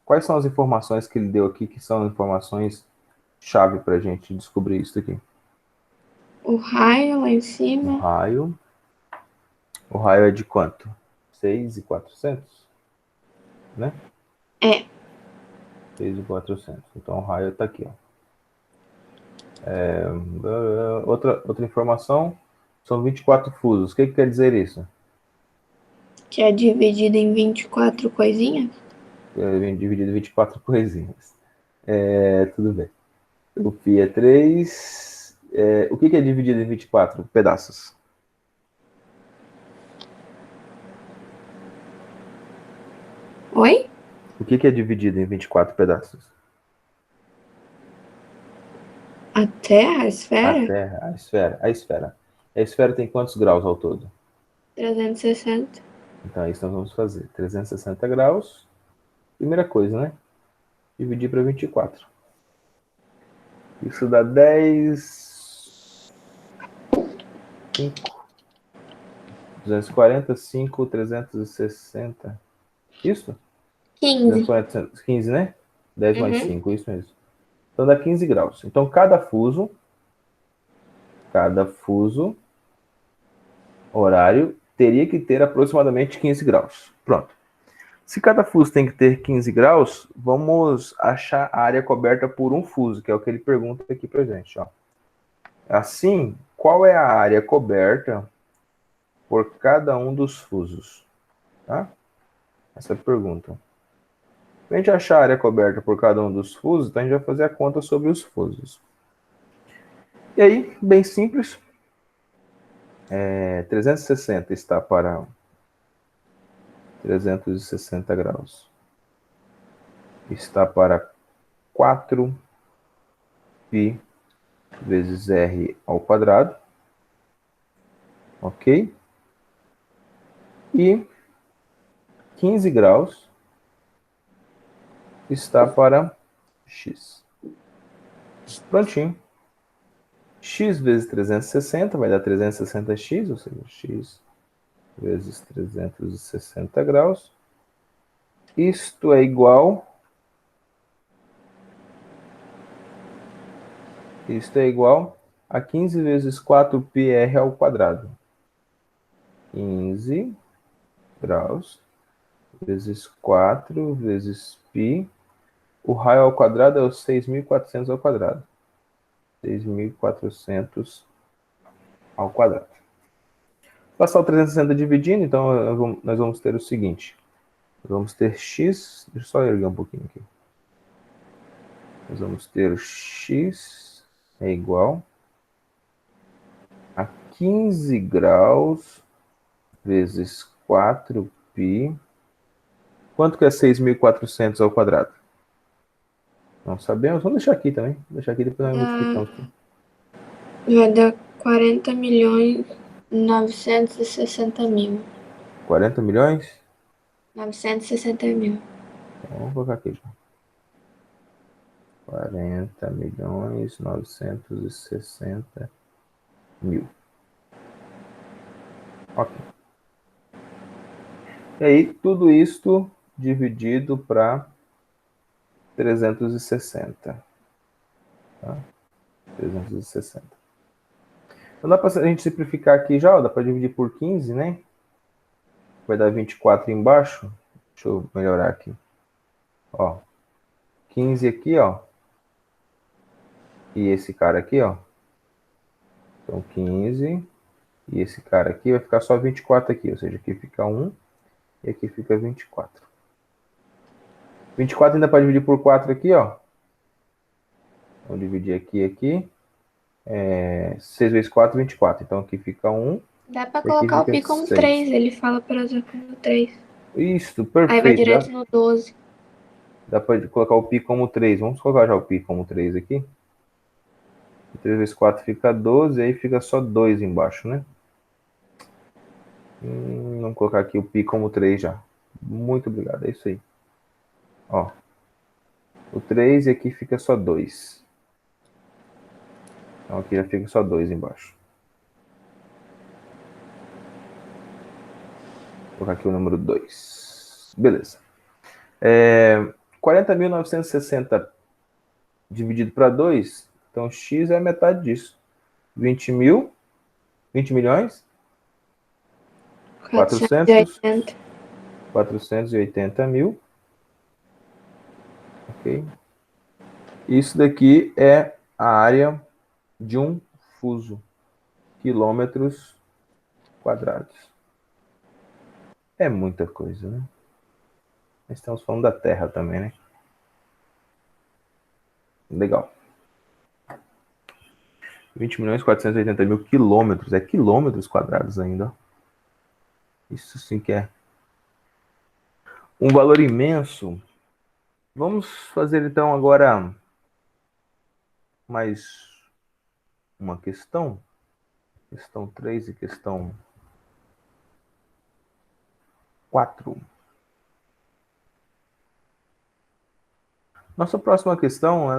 Quais são as informações que ele deu aqui que são informações chave para a gente descobrir isso aqui? O raio lá em O cima. raio. O raio é de quanto? 6.400? Né? É. 6.400. Então o raio está aqui. Ó. Outra informação. São 24 fusos. O que quer dizer isso? Que é dividido em 24 coisinhas? Dividido em 24 coisinhas. Tudo bem. O π é 3. O que é dividido em 24 pedaços? Oi? O que é dividido em 24 pedaços? A Terra, a A esfera? Terra, a esfera, a esfera. A esfera tem quantos graus ao todo? 360. Então é isso que nós vamos fazer. 360 graus. Primeira coisa, né? Dividir para 24. Isso dá 10. 5. 240, 5, 360. Isso? 15. 240, 15, né? 10 mais Uhum. 5, isso mesmo. Então dá 15 graus. Então cada fuso horário teria que ter aproximadamente 15 graus. Pronto. Se cada fuso tem que ter 15 graus, vamos achar a área coberta por um fuso, que é o que ele pergunta aqui pra gente. Ó. Assim, qual é a área coberta por cada um dos fusos? Tá? Essa é a pergunta. Para a gente achar a área coberta por cada um dos fusos, então a gente vai fazer a conta sobre os fusos. E aí, bem simples, 360 está para 360 graus. Está para 4 π vezes r ao quadrado. Ok? E 15 graus está para x. Prontinho. X vezes 360 vai dar 360x, ou seja, x vezes 360 graus. Isto é igual a 15 vezes 4πr ao quadrado. 15 graus vezes 4 vezes π. O raio ao quadrado é o 6.400 ao quadrado. 6.400 ao quadrado. Passar o 360 dividindo, então nós vamos ter o seguinte. Nós vamos ter x, deixa eu só erguer um pouquinho aqui. Nós vamos ter o x é igual a 15 graus vezes 4π. Quanto que é 6.400 ao quadrado? Não sabemos. Vamos deixar aqui também. Vou deixar aqui, depois nós multiplicamos. Vai dar 40.960.000. 40 milhões? 960.000. Então, vamos colocar aqui. 40.960.000. Ok. E aí, tudo isto dividido para 360. Tá? 360. Então dá para a gente simplificar aqui já, ó, dá para dividir por 15, né? Vai dar 24 embaixo. Deixa eu melhorar aqui. Ó, 15 aqui, ó. E esse cara aqui, ó. Então 15. E esse cara aqui vai ficar só 24 aqui, ou seja, aqui fica 1 e aqui fica 24. 24 ainda pode dividir por 4 aqui, ó. Vamos dividir aqui e aqui. 6 vezes 4, 24. Então aqui fica 1. Dá pra E aqui colocar o fica pi como 6. 3. Ele fala para usar como 3. Isso, Aí vai perfeito. direto no 12. Dá para colocar o pi como 3. Vamos colocar já o pi como 3 aqui. 3 vezes 4 fica 12, aí fica só 2 embaixo, né? Vamos colocar aqui o pi como 3 já. Muito obrigado, é isso aí. Ó, o 3 e aqui fica só 2. Então aqui já fica só 2 embaixo. Vou colocar aqui o número 2. Beleza. 40.960 dividido para 2, então x é a metade disso. 20 milhões, 480. 480 mil. Ok. Isso daqui é a área de um fuso. Quilômetros quadrados. É muita coisa, né? Nós estamos falando da Terra também, né? Legal. 20.480.000 quilômetros. É quilômetros quadrados ainda. Isso sim que é Um valor imenso. Vamos fazer então agora mais uma questão. Questão 3 e questão 4. Nossa próxima questão é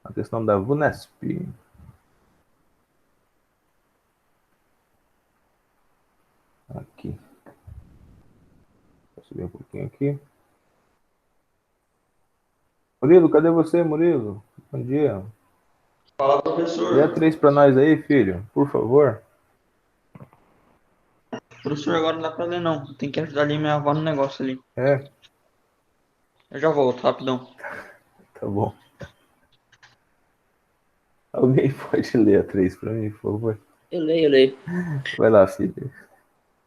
a questão da VUNESP. Aqui. Vou subir um pouquinho aqui. Murilo, cadê você, Murilo? Bom dia. Fala, Dê a professor. 3 para nós aí, filho, por favor. Professor, agora não dá pra ler, não. Tem que ajudar ali minha avó no negócio ali. É, Eu já volto, rapidão. tá bom. Alguém pode ler a 3 para mim, por favor? Eu leio. Vai lá, filho.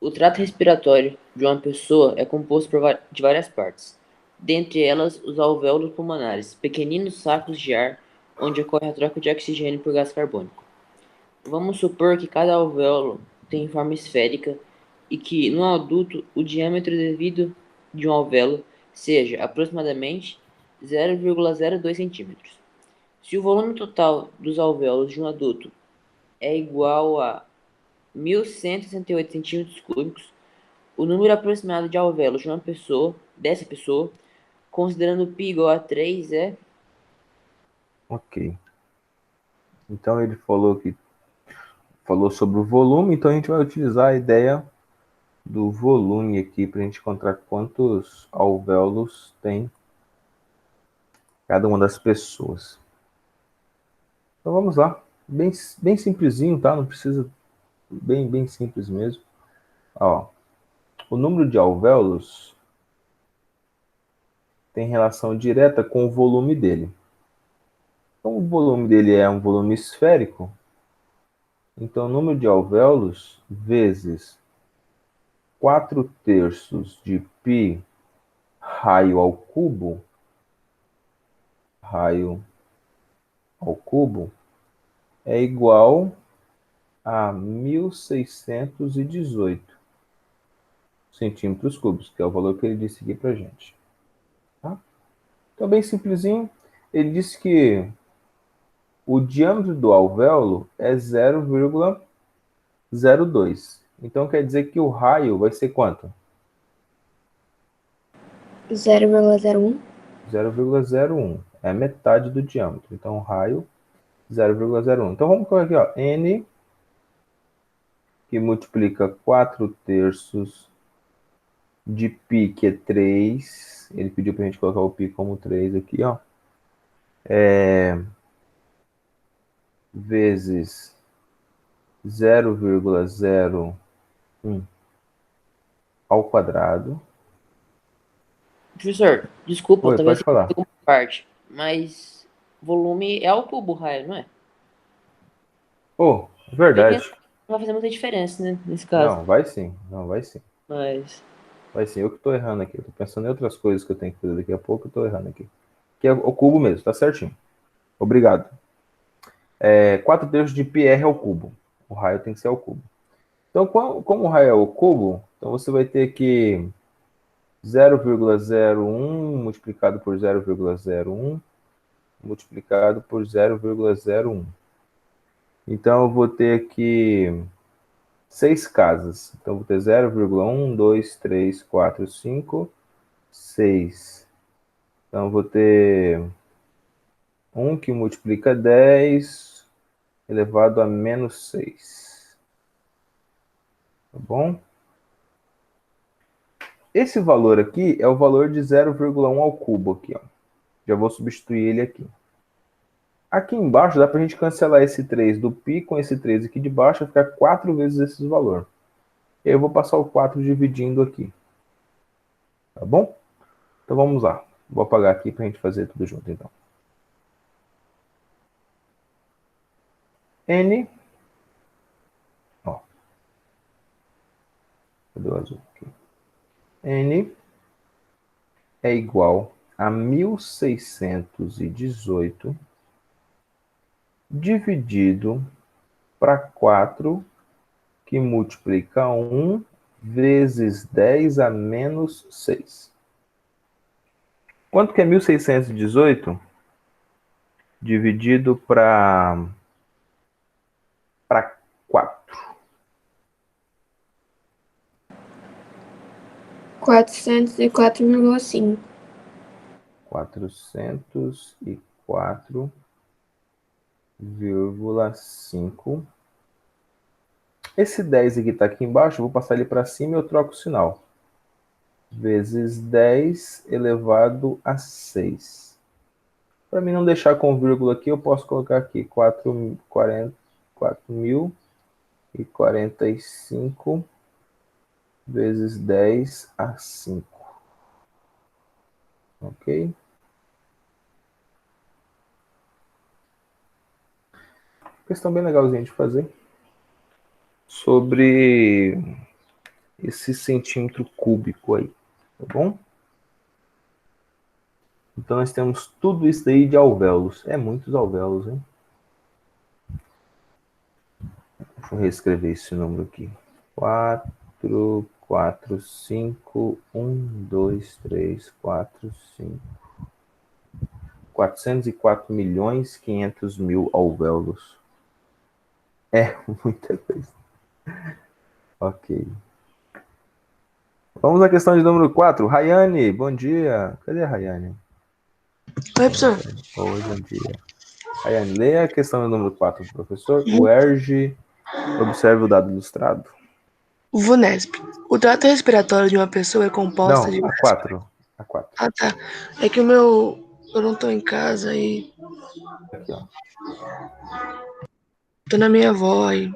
O trato respiratório de uma pessoa é composto de várias partes, dentre elas os alvéolos pulmonares, pequeninos sacos de ar onde ocorre a troca de oxigênio por gás carbônico. Vamos supor que cada alvéolo tem forma esférica e que, no adulto, o diâmetro devido de um alvéolo seja aproximadamente 0,02 centímetros. Se o volume total dos alvéolos de um adulto é igual a 1.168 centímetros cúbicos, o número aproximado de alvéolos de dessa pessoa, considerando π igual a 3, é... Ok. Então ele falou sobre o volume, então a gente vai utilizar a ideia do volume aqui para a gente encontrar quantos alvéolos tem cada uma das pessoas. Então vamos lá. Bem simplesinho, tá? Não precisa. Bem simples mesmo. Ó, o número de alvéolos tem relação direta com o volume dele. Então, o volume dele é um volume esférico. Então, o número de alvéolos vezes 4/3 de π raio ao cubo é igual a 1.618 centímetros cúbicos, que é o valor que ele disse aqui para gente. Tá? Então, bem simplesinho. Ele disse que o diâmetro do alvéolo é 0,02. Então, quer dizer que o raio vai ser quanto? 0,01. 0,01. É metade do diâmetro. Então, o raio, 0,01. Então, vamos colocar aqui, ó, N, que multiplica 4/3 de π, que é 3. Ele pediu para a gente colocar o π como 3 aqui, ó. Vezes 0,01 ao quadrado. Professor, desculpa, Oi, talvez pode falar. alguma parte, mas volume é ao cubo, raio, não é? Oh, Bem que verdade. não vai fazer muita diferença, né, nesse caso. Não, vai sim. Não, vai sim. Mas, Vai sim. Eu que tô errando aqui. Eu tô pensando em outras coisas que eu tenho que fazer daqui a pouco. Eu tô errando aqui. Que é o cubo mesmo, tá certinho. Obrigado. 4/3 de πr ao cubo. O raio tem que ser ao cubo. Então, como o raio é ao cubo, então você vai ter que 0,01 multiplicado por 0,01 multiplicado por 0,01. Então, eu vou ter aqui 6 casas. Então, eu vou ter 0,1, 2, 3, 4, 5, 6. Então, eu vou ter 1 que multiplica 10 elevado a menos 6. Tá bom? Esse valor aqui é o valor de 0,1 ao cubo aqui, ó. Já vou substituir ele aqui. Aqui embaixo dá para a gente cancelar esse 3 do π com esse 3 aqui de baixo, vai ficar 4 vezes esse valor. E aí eu vou passar o 4 dividindo aqui. Tá bom? Então vamos lá. Vou apagar aqui para a gente fazer tudo junto, então. N. Ó. Cadê o azul aqui? N é igual a 1.618 dividido para 4, que multiplica 1 vezes 10 a menos 6. Quanto que é 1618 dividido para 4? 404,5. 404,5. Esse 10 aqui está aqui embaixo, eu vou passar ele para cima e eu troco o sinal. Vezes 10 elevado a 6. Para mim não deixar com vírgula aqui, eu posso colocar aqui 4.045 vezes 10 a 5. Ok? Questão bem legalzinha de fazer. Sobre esse centímetro cúbico aí, tá bom? Então nós temos tudo isso aí de alvéolos. É muitos alvéolos, hein? Deixa eu reescrever esse número aqui. 4, 4, 5, 1, 2, 3, 4, 5. 404.500.000 alvéolos. É muita coisa. Ok. Vamos à questão de número 4. Rayane, bom dia. Cadê a Rayane? Oi, professor. Oi, bom dia. Rayane, leia a questão do número 4, professor. O ERG observe o dado ilustrado. VUNESP. O trato respiratório de uma pessoa é composta de... Não, a 4. A 4. Ah, tá. É que o meu... Eu não tô em casa e... Aqui, ó. Tô na minha avó e...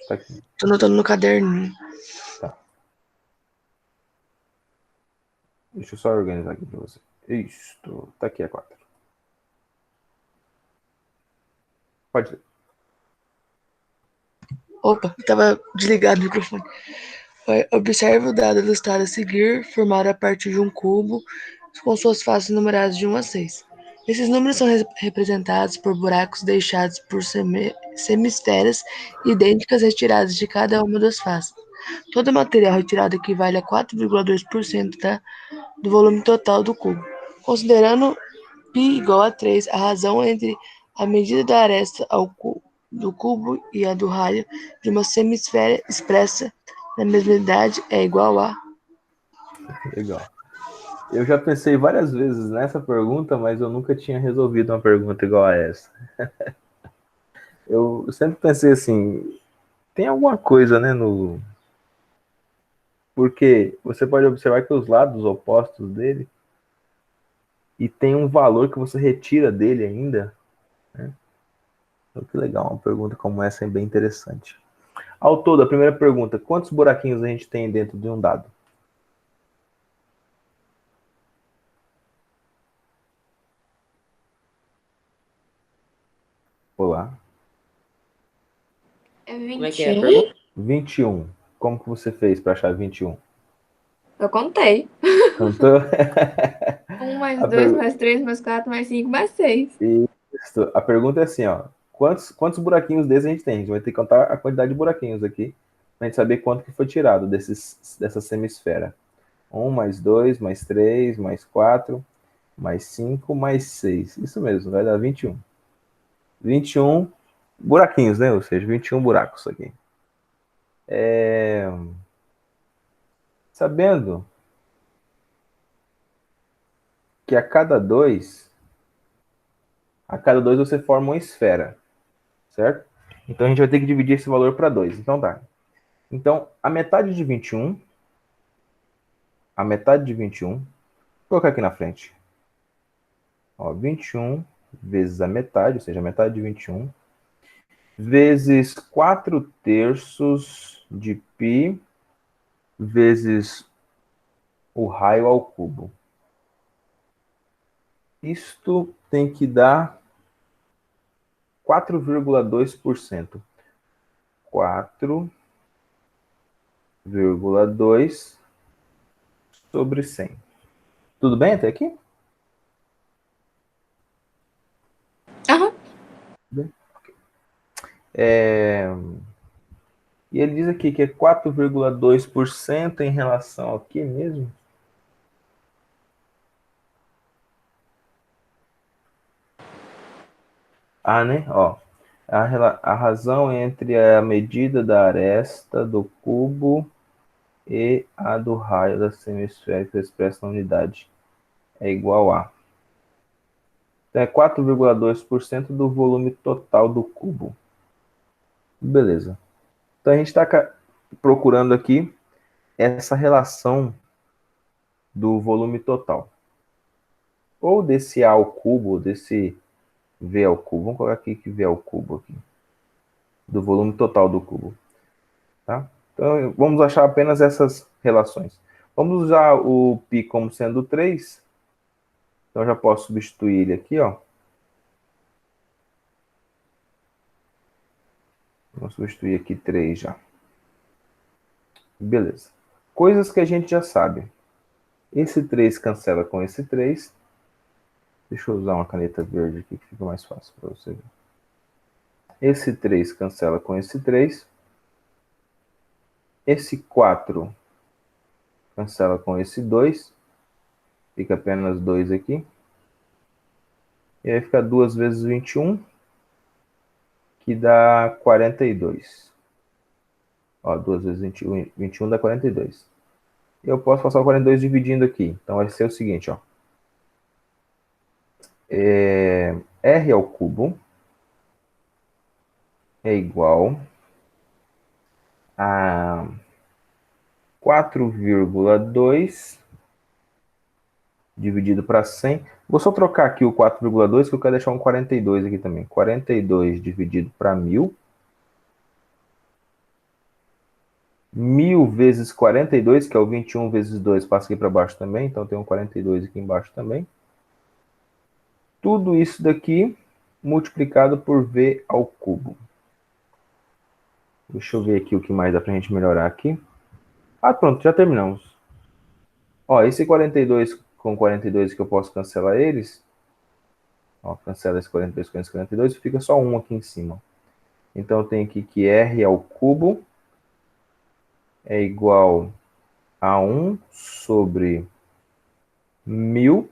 Tá aqui. Tô anotando no caderninho. Tá. Deixa eu só organizar aqui pra você. Isto. Tá aqui a 4. Pode ler. Opa, tava desligado o microfone. Observe o dado ilustrado a seguir, formado a partir de um cubo, com suas faces numeradas de 1 a 6. Esses números são representados por buracos deixados por semisferas idênticas retiradas de cada uma das faces. Todo material retirado equivale a 4,2% do volume total do cubo. Considerando π igual a 3, a razão entre a medida da aresta do cubo e a do raio de uma semisfera expressa na mesma unidade é igual a... Legal. Eu já pensei várias vezes nessa pergunta, mas eu nunca tinha resolvido uma pergunta igual a essa. Eu sempre pensei assim, tem alguma coisa, né, no... Porque você pode observar que os lados opostos dele e tem um valor que você retira dele ainda, né? Então, que legal, uma pergunta como essa é bem interessante. Ao todo, a primeira pergunta, quantos buraquinhos a gente tem dentro de um dado? Olá. É Como é que é a 21? pergunta? 21. Como que você fez para achar 21? Eu contei. Contou? 1 mais A 2 per- mais 3 mais 4 mais 5 mais 6. Isso. A pergunta é assim, ó. Quantos buraquinhos desses a gente tem? A gente vai ter que contar a quantidade de buraquinhos aqui para a gente saber quanto que foi tirado dessa semisfera. 1 mais 2 mais 3 mais 4 mais 5 mais 6. Isso mesmo, vai dar 21. 21 buraquinhos, né? Ou seja, 21 buracos aqui. Sabendo que a cada dois você forma uma esfera, certo? Então a gente vai ter que dividir esse valor para 2. Então tá. Então a metade de 21, vou colocar aqui na frente. Ó, 21 vezes a metade, ou seja, a metade de 21, vezes 4 terços de π vezes o raio ao cubo. Isto tem que dar 4,2%. 4,2 sobre 100. Tudo bem até aqui? Aham. Bem. E ele diz aqui que é 4,2% em relação ao que mesmo? Né? Ó, a razão entre a medida da aresta do cubo e a do raio da semiesférica expressa na unidade é igual a. Então é 4,2% do volume total do cubo. Beleza. Então a gente está procurando aqui essa relação do volume total. Ou desse A ao cubo, ou desse V ao cubo. Vamos colocar aqui que V ao cubo aqui. Do volume total do cubo. Tá? Então vamos achar apenas essas relações. Vamos usar o π como sendo 3. Então eu já posso substituir ele aqui, ó. Vamos substituir aqui 3 já. Beleza. Coisas que a gente já sabe. Esse 3 cancela com esse 3. Deixa eu usar uma caneta verde aqui que fica mais fácil para você ver. Esse 3 cancela com esse 3. Esse 4 cancela com esse 2. Fica apenas 2 aqui. E aí fica 2 vezes 21, que dá 42. Ó, 2 vezes 21 dá 42. Eu posso passar o 42 dividindo aqui. Então vai ser o seguinte, ó. R ao cubo é igual a 4,2 dividido para 100. Vou só trocar aqui o 4,2, que eu quero deixar um 42 aqui também. 42 dividido para 1.000. 1.000 vezes 42, que é o 21 vezes 2, passa aqui para baixo também. Então tem um 42 aqui embaixo também. Tudo isso daqui multiplicado por V ao cubo. Deixa eu ver aqui o que mais dá para a gente melhorar aqui. Pronto, já terminamos. Ó, esse 42 com 42 que eu posso cancelar eles. Ó, cancela esse 42 com esse 42, fica só um aqui em cima. Então eu tenho aqui que R ao cubo é igual a 1 sobre 1.000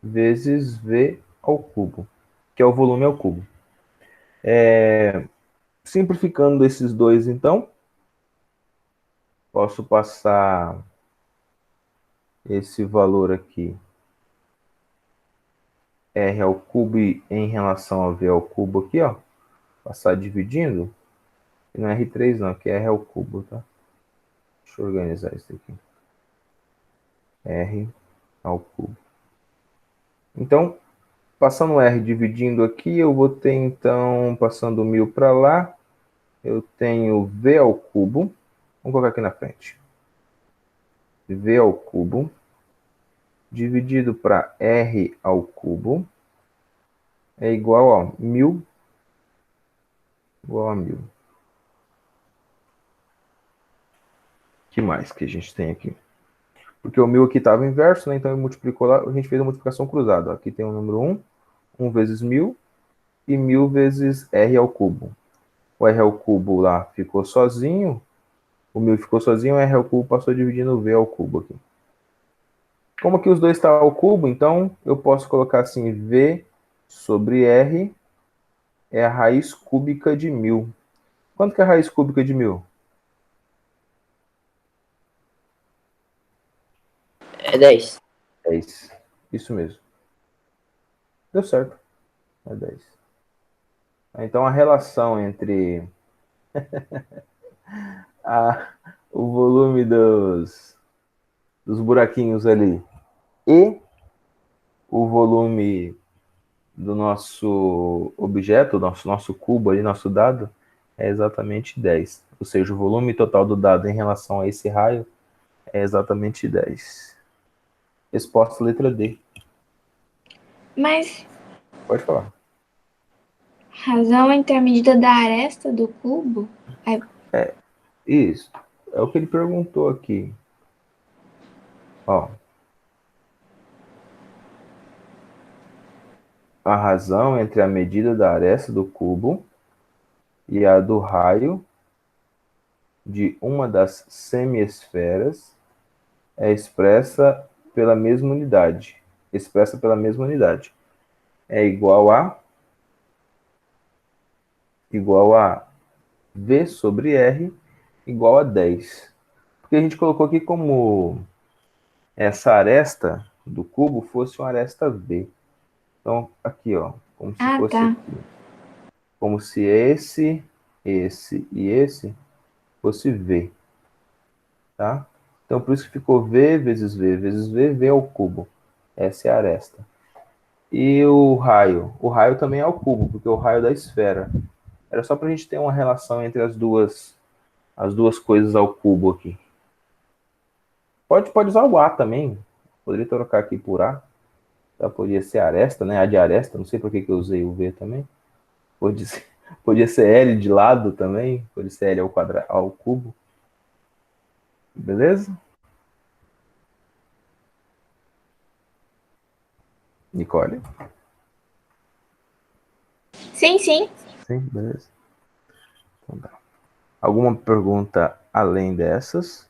vezes V ao cubo, que é o volume ao cubo. Simplificando esses dois, então, posso passar esse valor aqui, R ao cubo em relação a V ao cubo aqui, ó, passar dividindo, e não é R3 não, aqui é R ao cubo, tá? Deixa eu organizar isso aqui. R ao cubo. Então, passando R dividindo aqui, eu vou ter, então, passando 1.000 para lá, eu tenho V ao cubo. Vamos colocar aqui na frente. V ao cubo dividido para R ao cubo é igual a 1.000 igual a 1.000. O que mais que a gente tem aqui? Porque o 1.000 aqui estava inverso, né? Então ele multiplicou lá, a gente fez a multiplicação cruzada. Aqui tem o número 1, 1 vezes 1.000 e 1.000 vezes R ao cubo. O R ao cubo lá ficou sozinho, o 1.000 ficou sozinho, o R ao cubo passou dividindo o V ao cubo aqui. Como aqui os dois estão ao cubo, então eu posso colocar assim, V sobre R é a raiz cúbica de 1.000. Quanto que é a raiz cúbica de 1.000? É 10. 10. Isso mesmo. Deu certo. É 10. Então a relação entre o volume dos buraquinhos ali e o volume do nosso objeto, nosso cubo ali, nosso dado, é exatamente 10. Ou seja, o volume total do dado em relação a esse raio é exatamente 10. Resposta letra D. Mas Pode falar. razão entre a medida da aresta do cubo? Isso. É o que ele perguntou aqui. Ó. A razão entre a medida da aresta do cubo e a do raio de uma das semiesferas é expressa pela mesma unidade. É igual a V sobre R igual a 10. Porque a gente colocou aqui como essa aresta do cubo fosse uma aresta V. Então, aqui, ó, como se fosse tá. aqui. Como se esse e esse fosse V, tá? Então, por isso que ficou V vezes V vezes V, V ao cubo. Essa é a aresta. E o raio? O raio também é ao cubo, porque é o raio da esfera. Era só para a gente ter uma relação entre as duas coisas ao cubo aqui. Pode usar o A também. Poderia trocar aqui por A. Tá? Podia ser aresta, né? A de aresta. Não sei por que eu usei o V também. Podia ser L de lado também. Podia ser L ao cubo. Beleza? Nicole? Sim, sim. Sim, beleza. Então, tá. Alguma pergunta além dessas?